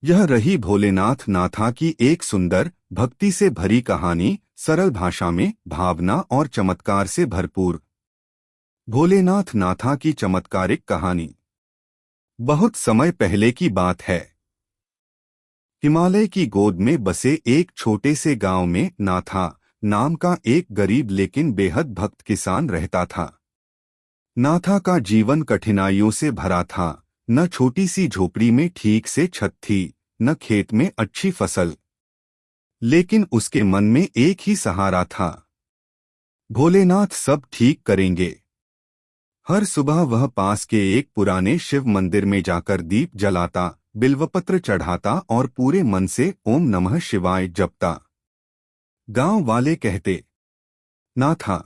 यह रही भोलेनाथ नाथा की एक सुंदर भक्ति से भरी कहानी, सरल भाषा में भावना और चमत्कार से भरपूर। भोलेनाथ नाथा की चमत्कारिक कहानी। बहुत समय पहले की बात है। हिमालय की गोद में बसे एक छोटे से गांव में नाथा नाम का एक गरीब लेकिन बेहद भक्त किसान रहता था। नाथा का जीवन कठिनाइयों से भरा था। न छोटी सी झोपड़ी में ठीक से छत थी, न खेत में अच्छी फसल। लेकिन उसके मन में एक ही सहारा था, भोलेनाथ सब ठीक करेंगे। हर सुबह वह पास के एक पुराने शिव मंदिर में जाकर दीप जलाता, बिल्वपत्र चढ़ाता और पूरे मन से ओम नमः शिवाय जपता। गांव वाले कहते, नाथा,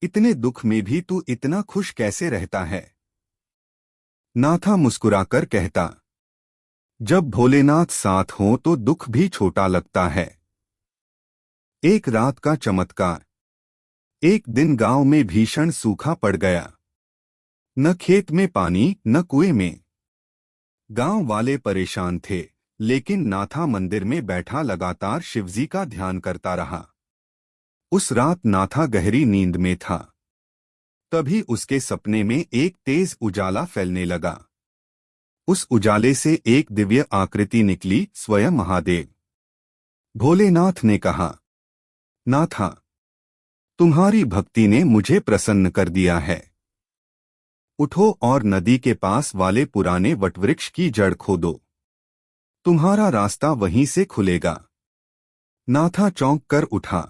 इतने दुख में भी तू इतना खुश कैसे रहता है? नाथा मुस्कुराकर कहता, जब भोलेनाथ साथ हो तो दुख भी छोटा लगता है। एक रात का चमत्कार। एक दिन गांव में भीषण सूखा पड़ गया। न खेत में पानी, न कुएं में। गांव वाले परेशान थे, लेकिन नाथा मंदिर में बैठा लगातार शिवजी का ध्यान करता रहा। उस रात नाथा गहरी नींद में था। तभी उसके सपने में एक तेज उजाला फैलने लगा। उस उजाले से एक दिव्य आकृति निकली, स्वयं महादेव। भोलेनाथ ने कहा, नाथा, तुम्हारी भक्ति ने मुझे प्रसन्न कर दिया है। उठो और नदी के पास वाले पुराने वटवृक्ष की जड़ खोदो। तुम्हारा रास्ता वहीं से खुलेगा। नाथा चौंक कर उठा।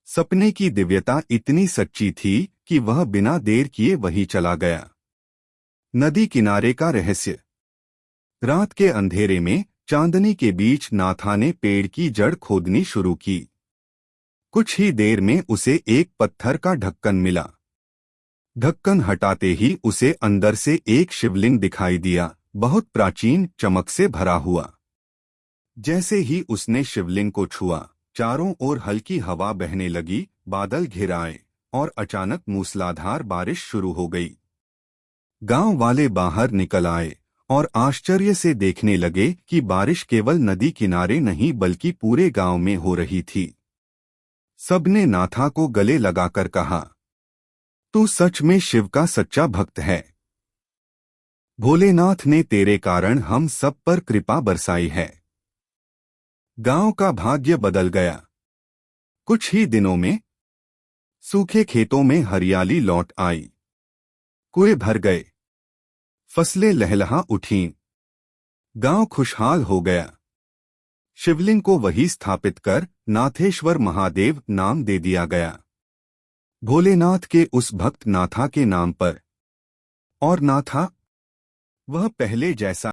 सपने की दिव्यता इतनी सच्ची थी कि वह बिना देर किए वहीं चला गया। नदी किनारे का रहस्य। रात के अंधेरे में चांदनी के बीच नाथा ने पेड़ की जड़ खोदनी शुरू की। कुछ ही देर में उसे एक पत्थर का ढक्कन मिला। ढक्कन हटाते ही उसे अंदर से एक शिवलिंग दिखाई दिया, बहुत प्राचीन, चमक से भरा हुआ। जैसे ही उसने शिवलिंग को छुआ, चारों ओर हल्की हवा बहने लगी, बादल घिर आए और अचानक मूसलाधार बारिश शुरू हो गई। गांव वाले बाहर निकल आए और आश्चर्य से देखने लगे कि बारिश केवल नदी किनारे नहीं बल्कि पूरे गांव में हो रही थी। सबने नाथा को गले लगाकर कहा, तू सच में शिव का सच्चा भक्त है। भोलेनाथ ने तेरे कारण हम सब पर कृपा बरसाई है। गांव का भाग्य बदल गया। कुछ ही दिनों में सूखे खेतों में हरियाली लौट आई। कुएं भर गए, फसलें लहलहा उठीं। गांव खुशहाल हो गया। शिवलिंग को वहीं स्थापित कर नाथेश्वर महादेव नाम दे दिया गया, भोलेनाथ के उस भक्त नाथा के नाम पर। और नाथा, वह पहले जैसा